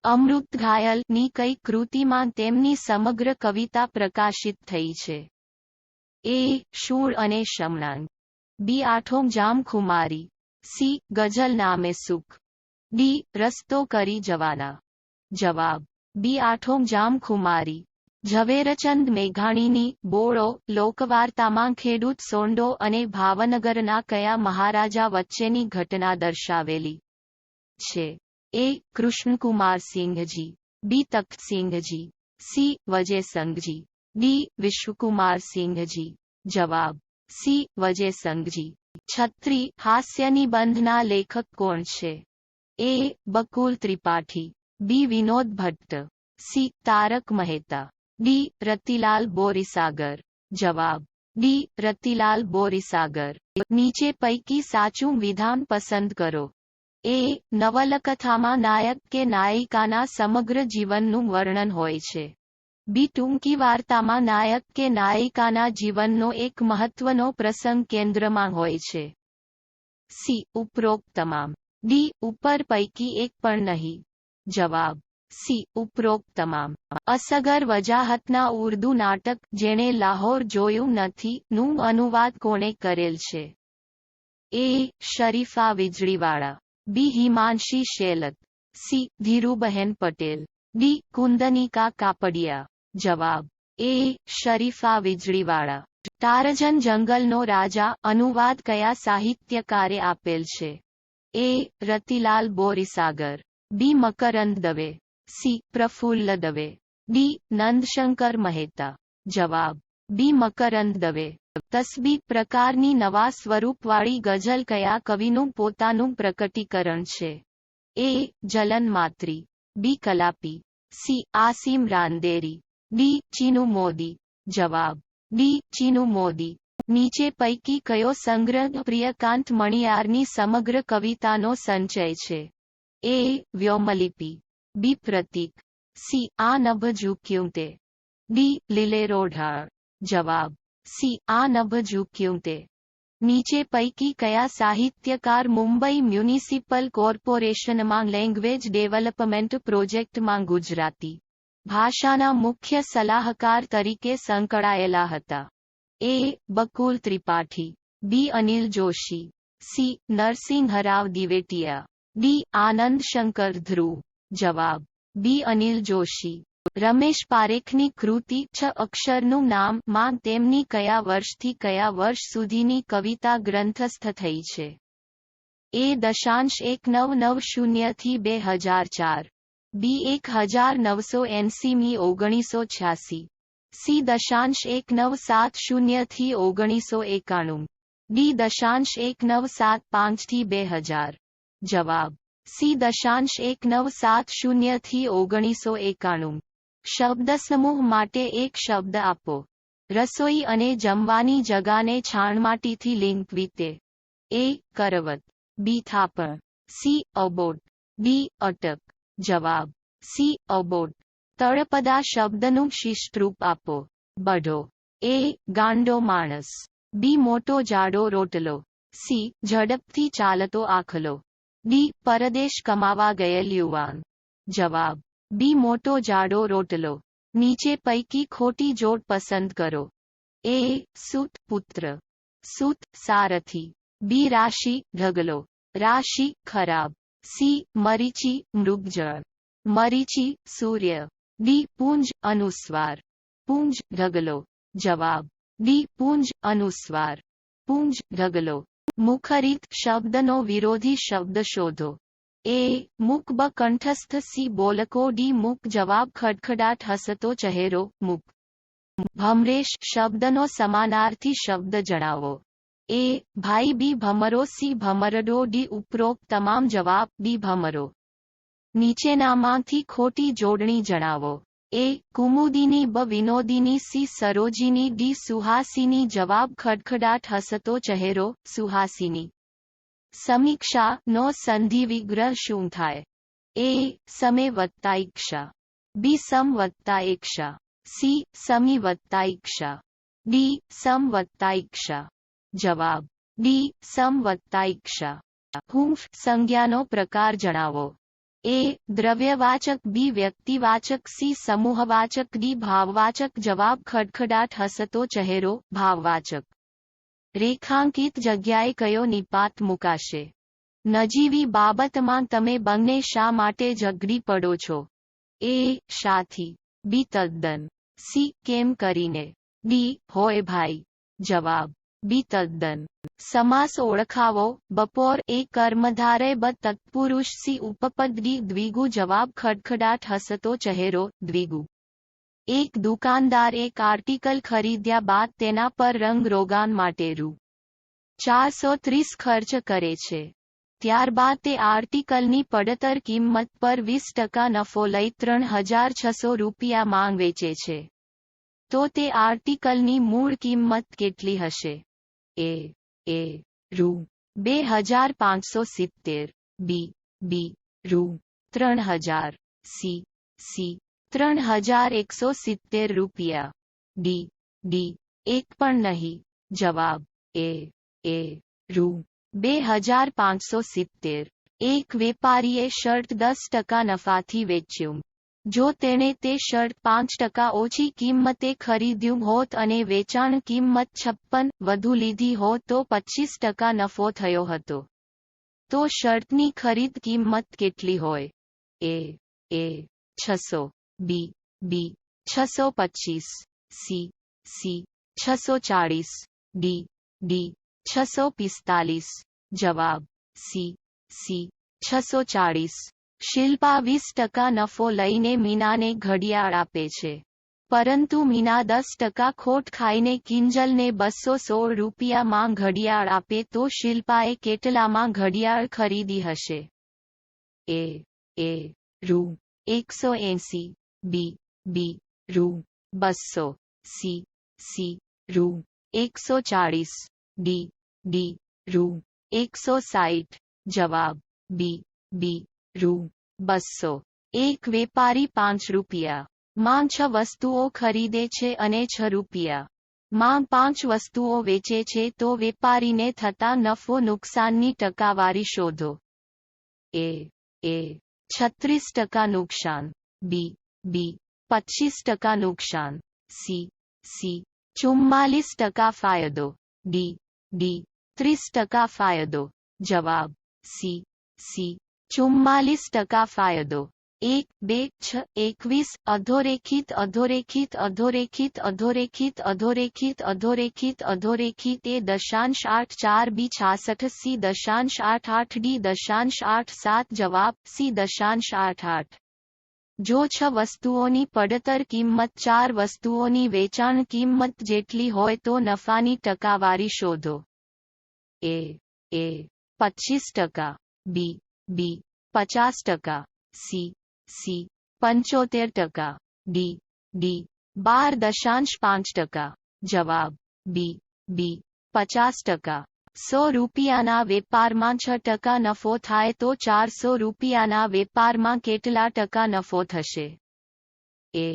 અમૃત ઘાયલની કઈ કૃતિમાં તેમની સમગ્ર કવિતા પ્રકાશિત થઈ છે? એ. શૂળ અને શમણાંગ. બી. આઠોમ જામખુમારી. સી. ગઝલ નામે સુખ. ડી. રસ્તો કરી જવાના. જવાબ બી. આઠોમ જામખુમારી. ઝવેરચંદ મેઘાણીની બોળો લોકવાર્તામાં ખેડૂત સોંડો અને ભાવનગરના કયા મહારાજા વચ્ચેની ઘટના દર્શાવેલી છે? એ. કૃષ્ણકુમારસિંહજી. બી. તખ્તસિંહજી. સી. વજેસંઘજી. ડી. વિશ્વકુમારસિંહજી. જવાબ સી. વજેસંઘજી. છત્રી હાસ્યનિબંધના લેખક કોણ છે? એ. બકુલ ત્રિપાઠી. બી. વિનોદ ભટ્ટ. સી. તારક મહેતા. ડી. રતિલાલ બોરીસાગર. જવાબ ડી. રતિલાલ બોરીસાગર. નીચે પૈકી સાચું વિધાન પસંદ કરો. એ. નવલકથામાં નાયક કે નાયિકાના સમગ્ર જીવનનું વર્ણન હોય છે. બી. ટૂંકી વાર્તામાં નાયક કે નાયિકાના જીવનનો એક મહત્વનો પ્રસંગ કેન્દ્રમાં હોય છે. સી. ઉપરોક્ત તમામ. ડી. ઉપર પૈકી એક પણ નહીં. જવાબ સી. ઉપરોક્ત તમામ. અસગર વજાહતના ઉર્દૂ નાટક જેણે લાહોર જોયું નથી નું અનુવાદ કોણે કરેલ છે? એ. શરીફા વીજળીવાળા. બી. હિમાંશી શેલત. સી. ધીરુબહેન પટેલ. ડી. કુંદનિકા કાપડિયા. જવાબ એ. શરીફા વીજળીવાળા. ટારજન જંગલનો રાજા અનુવાદ કયા સાહિત્યકારે આપેલ છે? એ. રતિલાલ બોરીસાગર. બી. મકરંદ દવે. સી. પ્રફુલ્લ દવે. ડી. નંદશંકર મહેતા. જવાબ બી. મકરંદ દવે. તસ્બી પ્રકારની નવા સ્વરૂપવાળી ગઝલ કયા કવિનું પોતાનું પ્રકટીકરણ છે? એ. જલન માત્રી. બી. કલાપી. સી. આસિમ રાંદેરી. ડી. ચીનુ મોદી. જવાબ ડી. ચીનુ મોદી. નીચે પૈકી કયો સંગ્રહ પ્રિયકાંત મણિયારની સમગ્ર કવિતાનો સંચય છે? એ. વ્યોમલિપિ. બી. પ્રતીક. સી. આ નભ ઝૂક્યું તે. ડી. લીલેરો ઢાળ. જવાબ સી. આ નભ ઝૂક્યું તે. નીચે પૈકી કયા સાહિત્યકાર મુંબઈ મ્યુનિસિપલ કોર્પોરેશનમાં લેંગ્વેજ ડેવલપમેન્ટ પ્રોજેક્ટમાં ગુજરાતી ભાષાના મુખ્ય સલાહકાર તરીકે સંકળાયેલા હતા? એ. બકુલ ત્રિપાઠી. બી. અનિલ જોશી. સી. નરસિંહરાવ દિવેટિયા. ડી. આનંદ શંકર ધ્રુવ. જવાબ બી. અનિલ જોશી. રમેશ પારેખની કૃતિ છ અક્ષરનું નામ માં તેમની કયા વર્ષથી કયા વર્ષ સુધીની કવિતા ગ્રંથસ્થ થઈ છે? એ. 1990 થી 2004. બી. 1980 મી 1986. સી. 1970 થી 1991. ડી. 1975 થી 2000. જવાબ સી. 1970 થી 1991. શબ્દસમૂહ માટે એક શબ્દ આપો. રસોઈ અને જમવાની જગાને છાણમાટીથી લીંપવી તે. એ. કરવત. બી. થાપણ. સી. અબોટ. ડી. અટક. જવાબ સી. અબોટ. તળપદા શબ્દનું શિષ્ટરૂપ આપો. બઢો. એ. ગાંડો માણસ. બી. મોટો જાડો રોટલો. સી. ઝડપથી ચાલતો આખલો. ડી. પરદેશ કમાવા ગયેલ યુવાન. જવાબ બી. મોટો જાડો રોટલો. નીચે પૈકી ખોટી જોડ પસંદ કરો. એ. સૂત પુત્ર. સૂત સારથી. બી. રાશિ ઢગલો. રાશિ ખરાબ. સી. મરીચી મૃગજળ. મરીચી સૂર્ય. ડી. પૂંજ અનુસ્વાર. પૂંજ ઢગલો. જવાબ ડી. પૂંજ અનુસ્વાર. પૂંજ ઢગલો. મુખરિત શબ્દનો વિરોધી શબ્દ શોધો. એ. મુક બ કંઠસ્થ. સી. બોલકો. ડી. મુક જવાબ ખડખડાટ હસતો ચહેરો મુક. ભમરેશ શબ્દનો સમાનાર્થી શબ્દ જણાવો. એ. ભાઈ. બી. ભમરો. સી. ભમરડો. ડી. ઉપરોક્ત તમામ જવાબ બી. ભમરો. નીચેનામાંથી ખોટી જોડણી જણાવો. એ. કુમુદિની. બ. વિનોદિની. સી. સરોજિની. ડી. સુહાસિની. જવાબ ખડખડાટ હસતો ચહેરો સુહાસિની. સમીક્ષા નો સંધિ વિગ્રહ શું થાય? એ. સમે વત્તા ઈક્ષા. બી. સમ વત્તા એક્ષા. સી. સમી વત્તા ઈક્ષા. ડી. સમ વત્તા ઈક્ષા. જવાબ ડી. સમ વત્તા ઈક્ષા. હૂંફ સંજ્ઞાનો પ્રકાર જણાવો. ए द्रव्यवाचक, बी व्यक्तिवाचक, सी समूहवाचक, डी भाववाचक। जवाब ખડખડાટ હસતો ચહેરો ભાવવાચક. રેખાંકિત જગ્યાએ કયો નિપાત મુકાશે? નજીવી બાબતમાં તમે બંને શા માટે ઝઘડી પડો છો? એ શાથી, બી તદ્દન, સી કેમ કરીને, ડી હોય ભાઈ. જવાબ બી તદ્દન. સમાસ ઓળખાવો. બપોર એ કર્મધારય, બ તત્પુરુષ, સી ઉપપદ, ડી દ્વિગુ. જવાબ ખડખડાટ હસતો ચહેરો દ્વિગુ. એક દુકાનદાર એક આર્ટિકલ ખરીદ્યા બાદ તેના પર રંગ રોગાન માટે રૂ. 430 ખર્ચ કરે છે. ત્યારબાદ તે આર્ટિકલની પડતર કિંમત પર 20% નફો લઈ 3600 રૂપિયામાં વેચે છે. તો તે આર્ટિકલની મૂળ કિંમત કેટલી હશે? એ રૂ. 2570, બી રૂ. 3000, સી 3170 રૂપિયા, ડી એક પણ નહીં. જવાબ એ રૂ. 2570. એક વેપારીએ શર્ટ 10% નફાથી વેચ્યું. જો તેણે તે શર્ટ 5% ઓછી કિંમતે ખરીદ્યું હોત અને વેચાણ કિંમત 56 વધુ લીધી હોત તો 25% નફો થયો હતો. તો શર્ટની ખરીદ કિંમત કેટલી હોય? એ 600, બી 625, સી 640, ડી 645. જવાબ સી 640. શિલ્પા 20% નફો લઈને મીનાને ઘડિયાળ આપે છે. પરંતુ મીના 10% ખોટ ખાઈને કિંજલને 216 રૂપિયામાં ઘડિયાળ આપે તો શિલ્પાએ કેટલામાં ઘડિયાળ ખરીદી હશે? એ રૂ. 180, બી રૂ. 200, સી રૂ. 140, ડી રૂ. 160. જવાબ બી રૂ. 200. એક વેપારી 5 રૂપિયા માં 6 વસ્તુઓ ખરીદે છે અને 6 રૂપિયા માં 5 વસ્તુઓ વેચે છે તો વેપારીને થતા નફો નુકસાનની ટકાવારી શોધો. એ 36% નુકસાન, બી 25% નુકસાન, સી 44% ફાયદો, ડી 30% ફાયદો. જવાબ સી 44% ફાયદો. 1, 2, 6, 21. અધોરેખિત અધોરેખિત અધોરેખિત અધોરેખિત અધોરેખિત અધોરેખિત અધોરેખિત. એ 8.4, બી 66, સી 8.8, ડી 8.87. જવાબ સી 8.8. જો 6 વસ્તુઓની પડતર કિંમત 4 વસ્તુઓની વેચાણ કિંમત જેટલી હોય તો નફાની ટકાવારી શોધો. એ 25%, બી 50%, સી 75%, ડી 12.5%. જવાબ બી 50%. 100 રૂપિયાના વેપારમાં 6% નફો થાય તો 400 રૂપિયાના વેપારમાં કેટલા ટકા નફો થશે? એ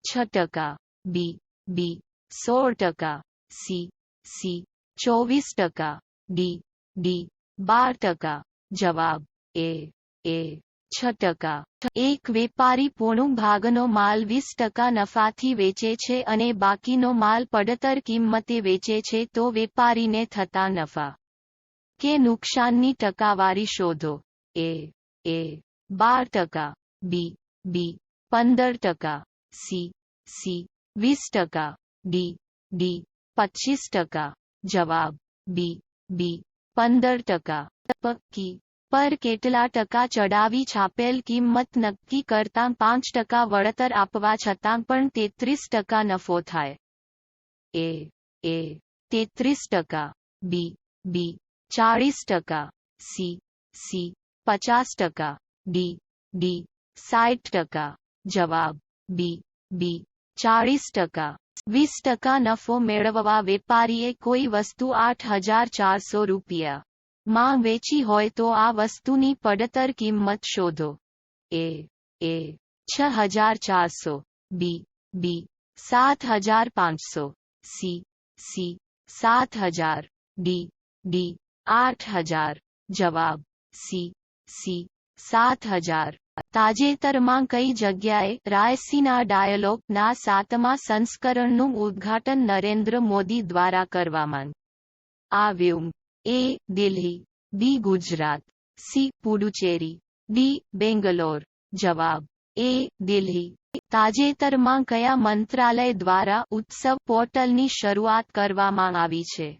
6%, બી 16%, સી 24%, ડી 12%. જવાબ એ 6%. એક વેપારી પોણું ભાગનો માલ 20% નફાથી વેચે છે અને બાકીનો માલ પડતર કિંમતે વેચે છે તો વેપારીને થતા નફા કે નુકસાનની ટકાવારી શોધો. એ 12%, બી 15%, સી 20%, ડી 25%. જવાબ બી 15%. પક્કી પર કેટલા ટકા ચડાવી છાપેલ કિંમત નક્કી કરતાં 5% વળતર આપવા છતાં પણ 33% નફો થાય? એ 33%, બી 40%, સી 50%, ડી 60%. જવાબ બી 40%. 20% નફો મેળવવા વેપારીએ કોઈ વસ્તુ 8,400 રૂપિયા માં વેચી હોય તો આ વસ્તુની પડતર કિંમત શોધો. એ 6,400, બી 7,500, સી 7,000, ડી 8,000. જવાબ સી 7000 તાજેતરમાં કઈ જગ્યાએ રાયસીના ડાયલોગના 7મા સંસ્કરણનું ઉદ્ઘાટન નરેન્દ્ર મોદી દ્વારા કરવામાં આવ્યું? એ. દિલ્હી, બી. ગુજરાત, સી. પુડુચેરી, ડી. બેંગલોર. જવાબ એ. દિલ્હી. તાજેતરમાં કયા મંત્રાલય દ્વારા ઉત્સવ પોર્ટલની શરૂઆત કરવામાં આવી છે?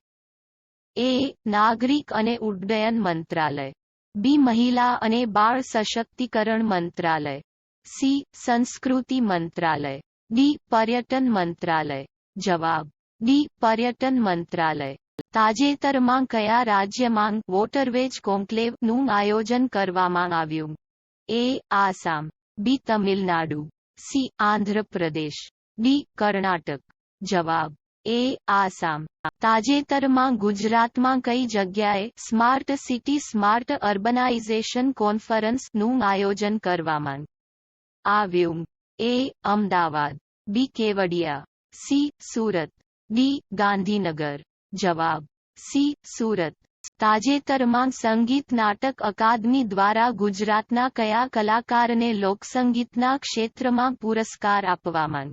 એ. નાગરિક અને ઉડ્ડયન મંત્રાલય, બી. મહિલા અને બાળ સશક્તિકરણ મંત્રાલય, સી. સંસ્કૃતિ મંત્રાલય, ડી. પર્યટન મંત્રાલય. જવાબ ડી. પર્યટન મંત્રાલય. તાજેતરમાં કયા રાજ્યમાં વોટરવેજ કોન્ક્લેવનું આયોજન કરવામાં આવ્યું? એ. આસામ, બી. તમિલનાડુ, સી. આંધ્રપ્રદેશ, ડી. કર્ણાટક. જવાબ એ. આસામ. તાજેતરમાં ગુજરાતમાં કઈ જગ્યાએ સ્માર્ટ સિટી સ્માર્ટ અર્બનાઇઝેશન કોન્ફરન્સનું આયોજન કરવામાં આવ્યું? એ. અમદાવાદ, બી. કેવડિયા, સી. સુરત, ડી. ગાંધીનગર. જવાબ સી. સુરત. તાજેતરમાં સંગીત નાટક અકાદમી દ્વારા ગુજરાતના કયા કલાકારને લોકસંગીતના ક્ષેત્રમાં પુરસ્કાર આપવામાં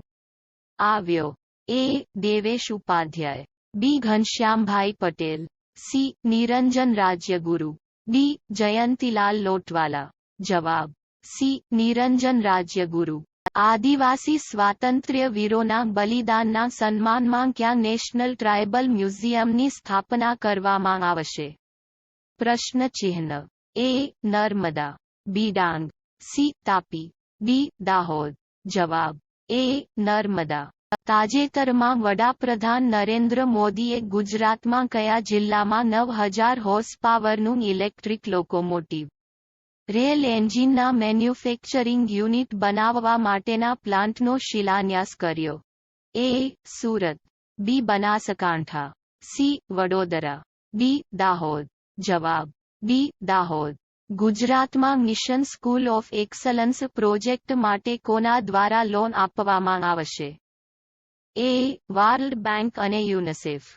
આવ્યો? એ. દેવેશ ઉપાધ્યાય, બી. ઘનશ્યામભાઈ પટેલ, સી. નિરંજન રાજ્યગુરુ, ડી. જયંતીલાલ લોટવાલા. જવાબ સી. નિરંજન રાજ્યગુરુ. આદિવાસી સ્વાતંત્ર્ય વીરોના બલિદાનના સન્માનમાં ક્યાં નેશનલ ટ્રાયબલ મ્યુઝિયમની સ્થાપના કરવામાં આવશે? પ્રશ્ન ચિહ્ન. એ. નર્મદા, બી. ડાંગ, સી. તાપી, ડી. દાહોદ. જવાબ એ. નર્મદા. તાજેતરમાં વડાપ્રધાન નરેન્દ્ર મોદીએ ગુજરાતમાં કયા જિલ્લામાં 9000 હોર્સ પાવરનું ઇલેક્ટ્રિક લોકોમોટિવ રેલ એન્જિનના મેન્યુફેક્ચરિંગ યુનિટ બનાવવા માટેના પ્લાન્ટનો શિલાન્યાસ કર્યો? A. Surat, B. Banaskantha, C. Vadodara, D. Dahod. જવાબ ડી. દાહોદ. ગુજરાતમાં mission school of excellence project માટે કોના દ્વારા લોન આપવામાં આવશે? એ. વર્લ્ડ બેંક અને યુનિસેફ,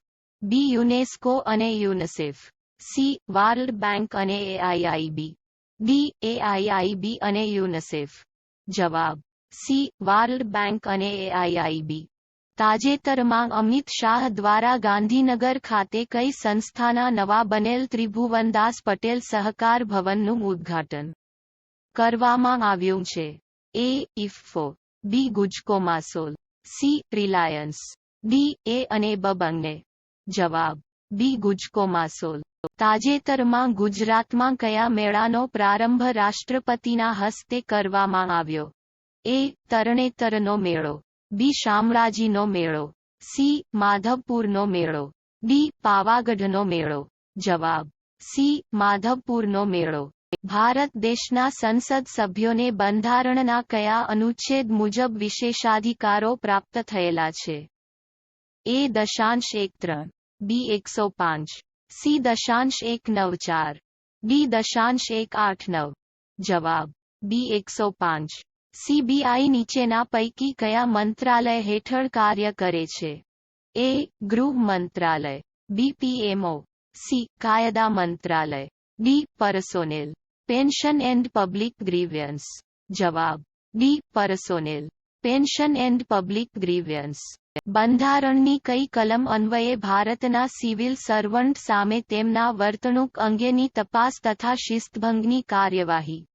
બી. યુનેસ્કો અને યુનિસેફ, સી. વર્લ્ડ બેંક અને એઆઈઆઈબી, ડી. એઆઈઆઈબી અને યુનિસેફ. જવાબ સી. વર્લ્ડ બેંક અને એઆઈઆઈબી. તાજેતરમાં અમિત શાહ દ્વારા ગાંધીનગર ખાતે કઈ સંસ્થાના નવા બનેલ ત્રિભુવનદાસ પટેલ સહકાર ભવનનું ઉદ્ઘાટન કરવામાં આવ્યું છે? A. IFFCO, B. Gujcomasol, C. Reliance, D. A અને બબંગને. જવાબ બી. ગુજકોમાસોલ. તાજેતરમાં ગુજરાતમાં કયા મેળાનો પ્રારંભ રાષ્ટ્રપતિના હસ્તે કરવામાં આવ્યો? એ. તરણેતરનો મેળો, બી. શામળાજીનો મેળો, સી. માધવપુરનો મેળો, ડી. પાવાગઢનો મેળો. જવાબ સી. માધવપુરનો મેળો. ભારત દેશના સંસદ સભ્યોને બંધારણના કયા અનુચ્છેદ મુજબ વિશેષાધિકારો પ્રાપ્ત થયેલા છે? એ. 1.13, બી. 105, સી. 1.194, ડી. 1.189. જવાબ બી. 105. સીબીઆઈ નીચેના પૈકી કયા મંત્રાલય હેઠળ કાર્ય કરે છે? એ. ગૃહ મંત્રાલય, બી. PMO, C. કાયદા મંત્રાલય, D. Personnel, pension and public grievances. જવાબ D. Personnel, pension and public grievances. બંધારણની કઈ કલમ અન્વયે ભારતના સિવિલ સર્વન્ટ સામે તેમના વર્તણૂક અંગેની તપાસ તથા શિસ્તભંગની કાર્યવાહી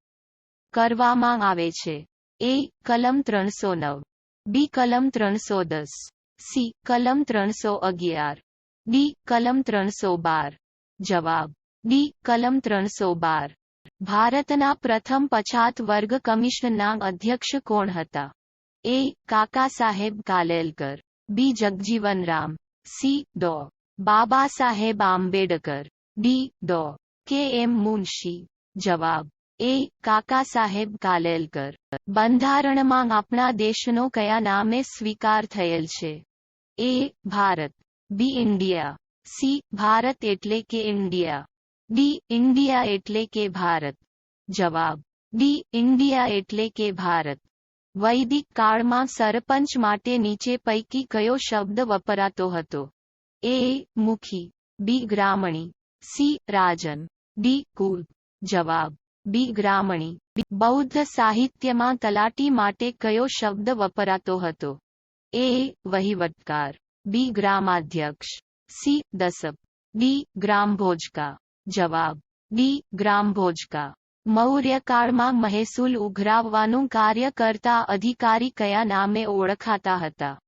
કરવામાં આવે છે? એ. કલમ 309, બી. કલમ 310, સી. કલમ 311, ડી. કલમ 312. જવાબ ડી. કલમ 312. ભારતના પ્રથમ પછાત વર્ગ કમિશનના અધ્યક્ષ કોણ હતા? એ. કાકા સાહેબ કાલેલકર, બી. જગજીવન રામ, સી. ડો. બાબા સાહેબ આંબેડકર, ડી. ડો. કે. એમ. મુનશી. જવાબ એ. કાકા સાહેબ કાલેલકર. બંધારણમાં આપણા દેશનો કયા નામે સ્વીકાર થયેલ છે? A. Bharat, B. India, C. Bharat એટલે કે ઇન્ડિયા, ડી. ઇન્ડિયા એટલે કે ભારત. જવાબ ડી. ઇન્ડિયા એટલે કે ભારત. વૈદિક કાળમાં સરપંચ માટે નીચે પૈકી કયો શબ્દ વપરાતો હતો? એ. મુખી, બી. ગ્રામણી, સી. રાજન, ડી. કુલ. જવાબ બી ગ્રામણી. બૌદ્ધ સાહિત્યમાં તલાટી માટે કયો શબ્દ વપરાતો હતો? એ વહીવટકાર, બી ગ્રામાધ્યક્ષ, સી દસપ, ડી ગ્રામભોજકા. જવાબ ડી ગ્રામભોજકા. મૌર્યકાળમાં મહેસૂલ ઉઘરાવવાનું કાર્ય કરતા અધિકારી કયા નામે ઓળખાતા હતા?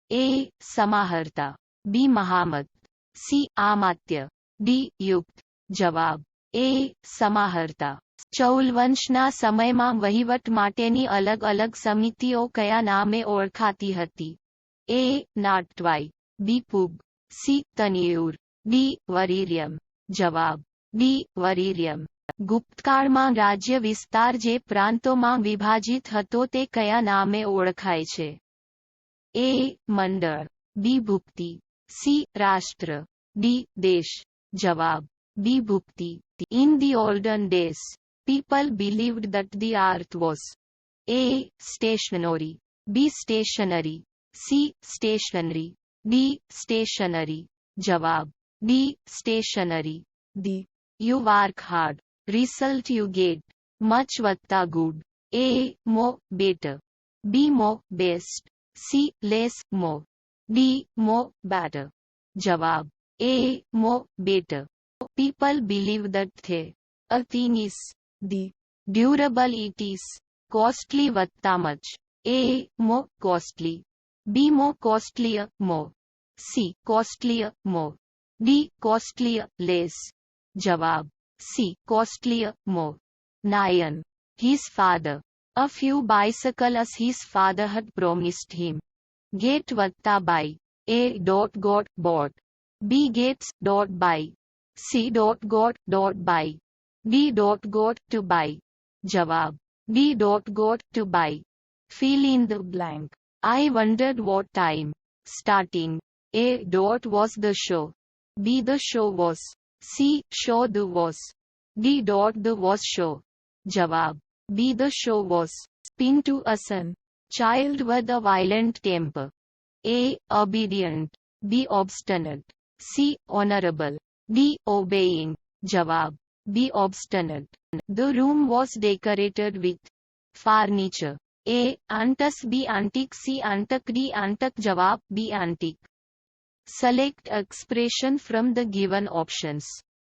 એ સમાહર્તા, બી મહામત, સી આમાત્ય, ડી યુક્ત. જવાબ એ સમાહર્તા. ચૌલવંશના સમયમાં વહીવટ માટેની અલગ અલગ સમિતિઓ કયા નામે ઓળખાતી હતી? એ નાટવાઈ, બી પુગ, સી તનિયુર, ડી વરીર્યમ. જવાબ ડી વરીર્યમ. ગુપ્તકાળમાં રાજ્ય વિસ્તાર જે પ્રાંતોમાં વિભાજિત હતો તે કયા નામે ઓળખાય છે? એ મંડળ, બી ભુક્તિ, સી રાષ્ટ્ર, ડી દેશ. જવાબ બી ભુક્તિ. In the olden days, people believed that the earth was A. stationary, B. stationary, C. stationary, D. stationary. જવાબ D. stationary. D. You work hard, result you get much વત્તા good. A. more better, B. more best, C. less more, D. more better. જવાબ A. more better. People believe that a thing is the durable it is costly વત્તા much. A. more costly, B. more costlier more, C. costlier more, D. costlier less. જવાબ C. costlier more. Nayan, his father, a few bicycles his father had promised him. Get વત્તા buy. A. got bought, B. gets buy, C. got buy, D. got to buy. જવાબ D. got to buy. Fill in the blank. I wondered what time. Starting. A. was the show, B. the show was, C. show the was, D. the was show. જવાબ B. the show was. Pin to a son, child with a violent temper. A. obedient, B. obstinate, C. honorable, D. obeying. જવાબ B. obstinate. The room was decorated with furniture. A. antiques, B. antique, C. antique, D. antique. જવાબ B. antique. Select expression from the given options.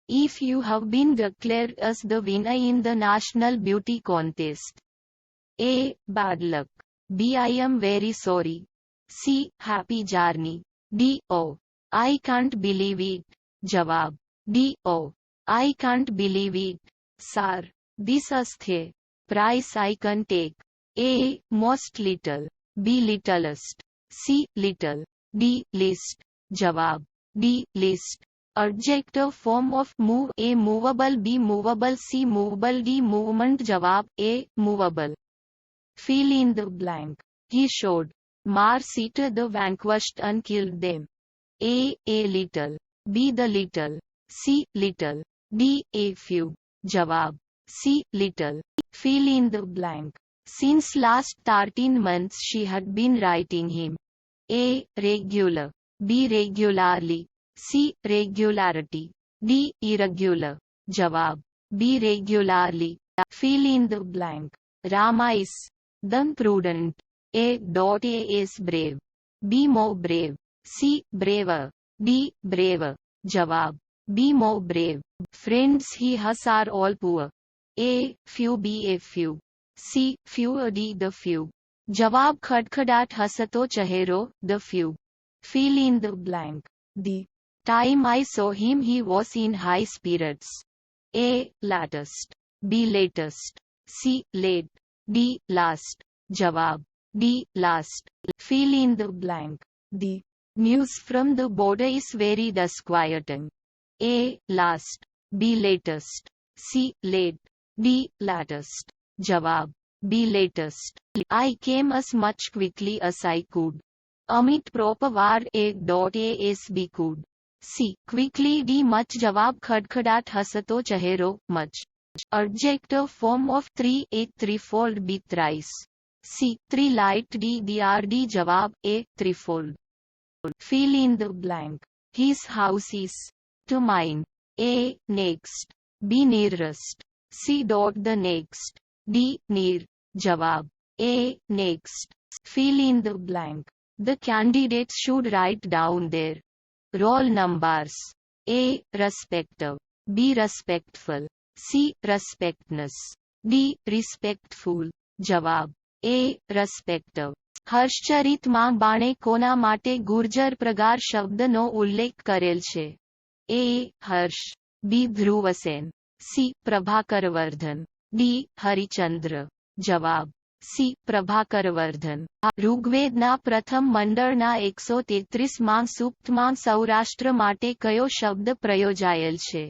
If you have been declared as the winner in the National Beauty Contest. A. bad luck, B. I am very sorry, C. happy journey, D. oh, I can't believe it. જવાબ D. oh, I can't believe it. Sir, this is the price I can take. A. most little, B. littlest, C. little, D. least. જવાબ D. least. Adjective form of move. A. movable, B. movable, C. movable, D. movement. જવાબ A. movable. Fill in the blank. He showed mercy the vanquished and killed them. A. a little, B. the little, C. little, D. a few. જવાબ C. little. Fill in the blank. Since last 13 months she had been writing him. A. regular, B. regularly, C. regularity, D. irregular. જવાબ B. regularly. Fill in the blank. Rama is then prudent. A. is brave, B. more brave, C. braver, D. braver. જવાબ B. more brave. Friends he has are all poor. A. few, B. a few, C. fewer, D. the few. જવાબ ખડખડાટ હસતો ચહેરો the few. Fill in the blank. The time I saw him he was in high spirits. A. latest, B. latest, C. late, D. last. જવાબ D. last. Fill in the blank. The news from the border is very disquieting. A. last, B. latest, C. late, D. latest. જવાબ B. latest. I came as much quickly as I could. Amit proper word A.asb could. C. quickly, D. much. જવાબ ખડખડાટ હસતો ચહેરો much. Adjective form of 3. A. threefold, B. thrice, C. three light, D. D. જવાબ A. threefold. Fill in the blank. His house is to mine. A. next, B. nearest, C. The next. D. Near. जवाब A. Next. Fill in the blank. The candidates should write down their roll numbers. A. Respective. B. Respectful. C. Respectness. D. Respectful. જવાબ A. Respective. હર્ષચરિતમાં બાણે કોના માટે ગુર્જર પ્રગાર શબ્દનો ઉલ્લેખ કરેલ છે? A. Harsh. B. Dhruvasena. C. પ્રભાકરવર્ધન. D. Harishchandra. જવાબ C. પ્રભાકરવર્ધન. ઋગ્વેદના પ્રથમ મંડળના 133માં સૂક્તમાં સૌરાષ્ટ્ર માટે કયો શબ્દ પ્રયોજાયેલ છે?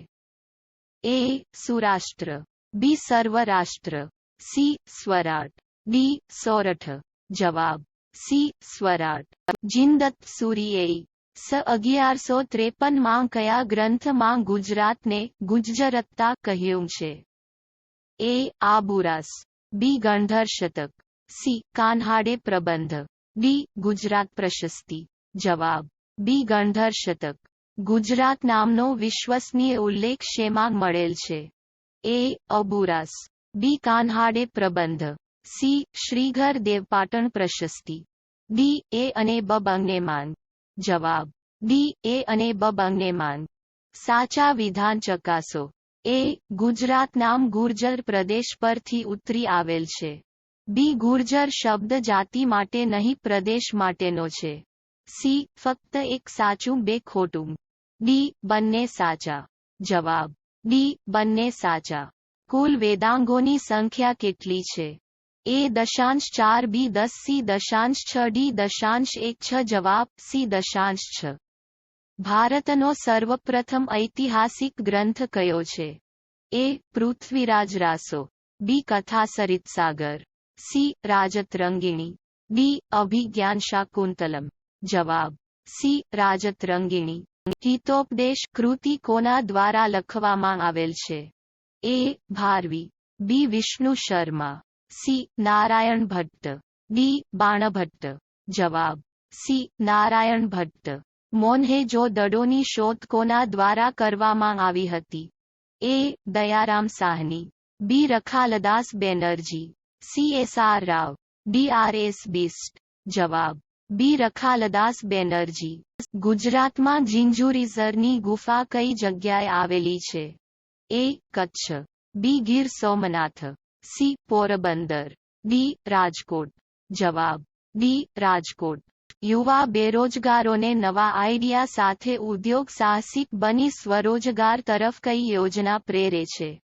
A. સુરાષ્ટ્ર. B. સર્વરાષ્ટ્ર. C. સ્વરાટ. D. Sorath. જવાબ C. સ્વરાટ. જિંદત સૂરીએ સ 1153માં કયા ગ્રંથમાં ગુજરાતને ગુજ્જરત્તા કહ્યું છે? A. આબુરાસ. B. ગણધર શતક. C. કાન્હાડે પ્રબંધ. D. ગુજરાત પ્રશસ્તિ. જવાબ B. ગણધર શતક. ગુજરાત નામનો વિશ્વસનીય ઉલ્લેખ શેમાં મળેલ છે? A. અબુરાસ. B. કાન્હાડે પ્રબંધ. C. શ્રીઘર દેવપાટણ પ્રશસ્તિ. D. A અને B બંને માન. જવાબ D. A અને B બંને માન. સાચા વિધાન ચકાસો. A. ગુજરાત નામ ગુર્જર પ્રદેશ પરથી ઉતરી આવેલ છે. B. ગુર્જર શબ્દ જાતિ માટે નહીં પ્રદેશ માટેનો છે. C. ફક્ત એક સાચું બે ખોટું. D. બંને સાચા. જવાબ D. બંને સાચા. કુલ વેદાંગોની સંખ્યા કેટલી છે? A. 4 B. 10 C. 6 D. 1 જવાબ C. 6. ભારતનો સર્વપ્રથમ ઐતિહાસિક ગ્રંથ કયો છે? A. પૃથ્વીરાજ રાસો. B. કથા સરિતસાગર. C. રાજતરંગિણી. D. અભિજ્ઞાન શાકુંતલમ. જવાબ C. રાજતરંગિણી. હિતોપદેશ કૃતિ કોના દ્વારા લખવામાં આવેલ છે? A. Bharavi. B. Vishnu Sharma. C. Narayan Bhatt. D. Banabhatta. જવાબ C. નારાયણ ભટ્ટ. મોન્હેજો દડોની શોધ કોના દ્વારા કરવામાં આવી હતી? A. Dayaram Sahni. B. Rakhaldas Banerjee. C. S.R. Rao. D. R.S. Bisht. જવાબ B. રખાલદાસ બેનર્જી. ગુજરાતમાં જિંજુરીઝરની ગુફા કઈ જગ્યાએ આવેલી છે? A. Kutch. B. Gir Somnath. C. Porbandar. D. Rajkot. જવાબ D. રાજકોટ. યુવા બેરોજગારોને નવા આઈડિયા સાથે ઉદ્યોગ સાહસિક બની સ્વરોજગાર તરફ કઈ યોજના પ્રેરે છે?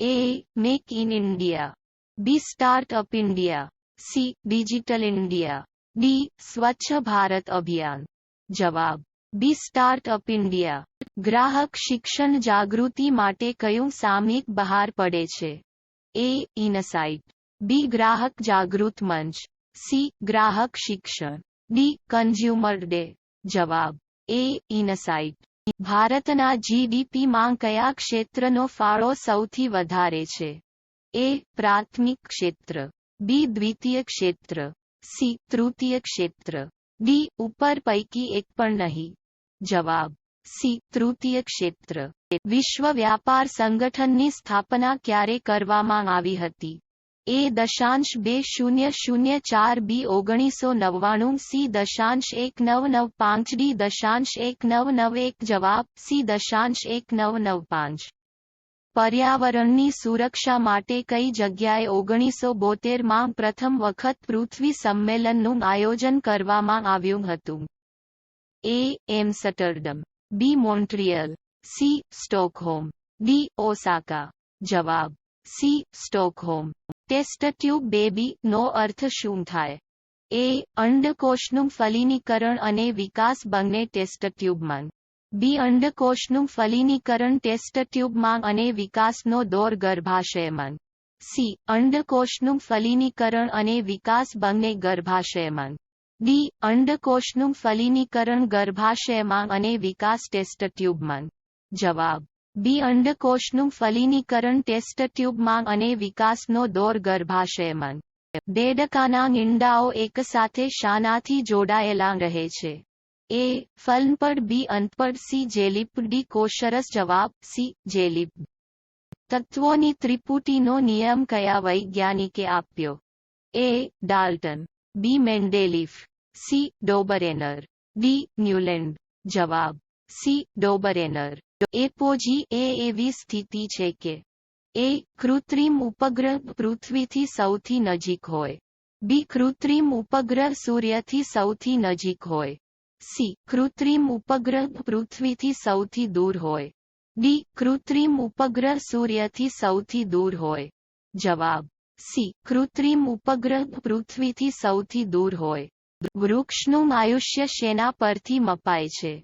A. Make in India. B. Start up India. C. Digital India. D. સ્વચ્છ ભારત અભિયાન. જવાબ B. Start up India. ગ્રાહક શિક્ષણ જાગૃતિ માટે કયું સામયિક બહાર પડે છે? A. ઇનસાઇટ. B. ગ્રાહક જાગૃત મંચ. C. ગ્રાહક શિક્ષણ. D. Consumer day. જવાબ A. ઇનસાઇટ. ભારતના GDPમાં કયા ક્ષેત્રનો ફાળો સૌથી વધારે છે? A. પ્રાથમિક ક્ષેત્ર. B. દ્વિતીય ક્ષેત્ર. C. તૃતીય ક્ષેત્ર. D. ઉપર પૈકી એક પણ નહીં. જવાબ C. તૃતીય ક્ષેત્ર. વિશ્વ વ્યાપાર સંગઠનની સ્થાપના ક્યારે કરવામાં આવી હતી? A. 2004 B. 1999 C. 1995 D. 1991 જવાબ C. 1995. પર્યાવરણની સુરક્ષા માટે કઈ જગ્યાએ 1972માં પ્રથમ વખત પૃથ્વી સંમેલનનું આયોજન કરવામાં આવ્યું હતું? A. Amsterdam. B. Montreal. C. Stockholm. D. Osaka. જવાબ C. Stockholm. Test tube baby નો અર્થ શું થાય? A. અંડકોષનું ફલિનીકરણ અને વિકાસ બંને ટેસ્ટ ટ્યુબમાં. B. અંડકોષનું ફલિનીકરણ ટેસ્ટ ટ્યુબમાં અને વિકાસનો દોર ગર્ભાશયમાં. C. અંડકોષનું ફલિનીકરણ અને વિકાસ બંને ગર્ભાશયમાં. D. અંડકોષનું ફલિનીકરણ ગર્ભાશયમાં અને વિકાસ ટેસ્ટ ટ્યુબમાં. જવાબ B. અંડકોષનું ફલિનીકરણ ટેસ્ટ ટ્યુબમાં અને વિકાસનો દોર ગર્ભાશયમાં. દેડકાના ઈંડાઓ એકસાથે શાનાથી જોડાયેલા રહે છે? A. ફલનપડ. B. અંતપડ. C. જેલીપ. D. કોષરસ. જવાબ C. જેલીપ. તત્વોની ત્રિપુટીનો નિયમ કયા વૈજ્ઞાનિકે આપ્યો? A. Dalton, B. મેન્ડેલીફ, C. ડોબરેનર, D. ન્યુલેન્ડ. જવાબ C. ડોબરેનર. એપોજી એ એવી સ્થિતિ છે કે A. કૃત્રિમ ઉપગ્રહ પૃથ્વીથી સૌથી નજીક હોય, B. કૃત્રિમ ઉપગ્રહ સૂર્યથી સૌથી નજીક હોય, C. કૃત્રિમ ઉપગ્રહ પૃથ્વીથી સૌથી દૂર હોય, D. કૃત્રિમ ઉપગ્રહ સૂર્યથી સૌથી દૂર હોય. જવાબ C. કૃત્રિમ ઉપગ્રહ પૃથ્વીથી સૌથી દૂર હોય. વૃક્ષનું આયુષ્ય શેના પરથી મપાય છે?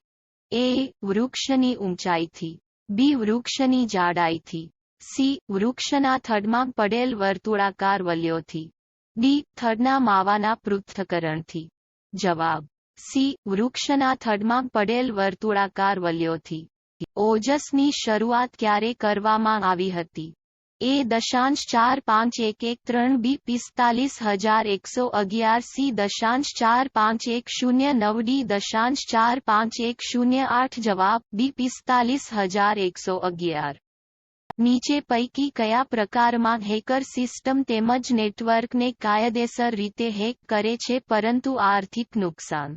A. વૃક્ષની ઊંચાઈથી, B. વૃક્ષની જાડાઈથી, C. વૃક્ષના થડમાં પડેલ વર્તુળાકાર વલયોથી, D. થડના માવાના પૃથ્થકરણથી. જવાબ C. વૃક્ષના થડમાં પડેલ વર્તુળાકાર વલયોથી. ઓજસની શરૂઆત ક્યારે કરવામાં આવી હતી? A. 45113, B. 45111, C. 45109, D. 45108. જવાબ B. 45111. નીચે પૈકી કયા પ્રકારમાં હેકર સિસ્ટમ તેમજ નેટવર્કને કાયદેસર રીતે હેક કરે છે પરંતુ આર્થિક નુકસાન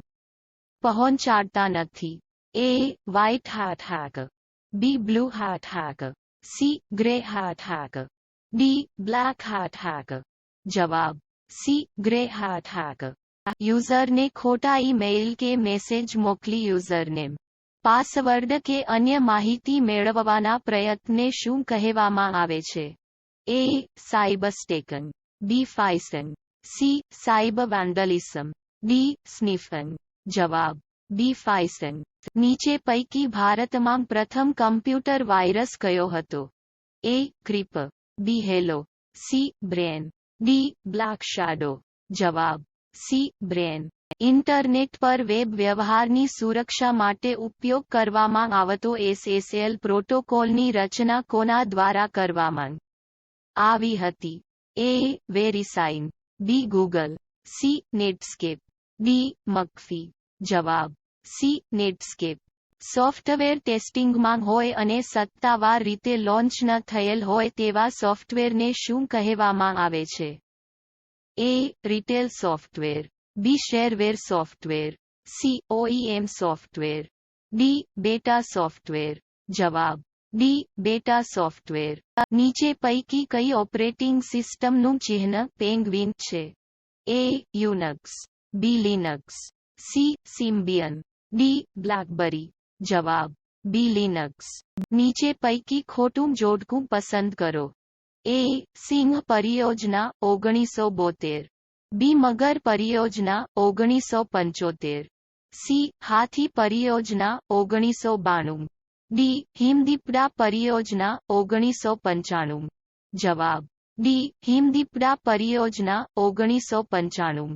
પહોંચાડતા નથી? A. White Haat hack, B. Blue Haat hack, C. Grey Haat hack, D. Black Haat hack. જવાબ C. ગ્રે હાટ હેક. યુઝરને ખોટા ઈમેઇલ કે મેસેજ મોકલી યુઝરનેમ, પાસવર્ડ કે અન્ય માહિતી મેળવવાના પ્રયત્નને શું કહેવામાં આવે છે? A. Cyberstalking, B. Phishing, C. Cyber vandalism, D. Sniffing. જવાબ B. ફાઇસન. નીચે પૈકી ભારતમાં પ્રથમ કમ્પ્યુટર વાયરસ કયો હતો? A. Creep, B. Hello, C. Brain, D. Black shadow. જવાબ C. બ્રેન. ઇન્ટરનેટ પર વેબ વ્યવહારની સુરક્ષા માટે ઉપયોગ કરવામાં આવતો SSL પ્રોટોકોલની રચના કોના દ્વારા કરવામાં આવી હતી? A. વેરીસાઇન, B. Google, C. Netscape, D. મકફી. જવાબ C. નેટસ્કેપ. સોફ્ટવેર ટેસ્ટિંગમાં હોય અને સત્તાવાર રીતે લોન્ચ ન થયેલ હોય તેવા સોફ્ટવેરને શું કહેવામાં આવે છે? A. Retail software, B. Shareware software, C. OEM software, D. Beta software. જવાબ D. Beta software. નીચે પૈકી કઈ ઓપરેટિંગ સિસ્ટમનું ચિહ્ન પેંગ્વિન છે? A. Unix, B. Linux, C. Symbian, D. BlackBerry. જવાબ B. લિનક્સ. નીચે પૈકી ખોટું જોડકું પસંદ કરો. A. સિંહ પરિયોજના 1972, B. મગર પરિયોજના 1975, C. હાથી પરિયોજના 1992, D. હિમદીપડા પરિયોજના 1995. જવાબ D. હિમદીપડા પરિયોજના 1995.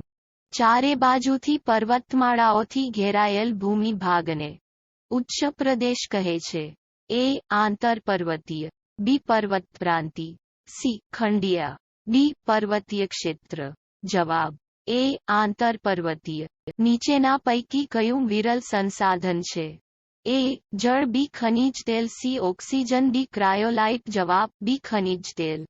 ચારે બાજુથી પર્વતમાળાઓથી ઘેરાયેલ ભૂમિ ભાગને ઉચ્ચ પ્રદેશ કહે છે? A. આંતરપર્વતીય, B. પર્વતપ્રાંતિ, C. ખંડીય, D. પર્વતીય ક્ષેત્ર. જવાબ A. આંતરપર્વતીય. નીચેના પૈકી કયું વિરલ સંસાધન છે? A. જળ, B. ખનિજ તેલ, C. Oxygen, D. ક્રાયોલાઇટ. જવાબ B. ખનિજ તેલ.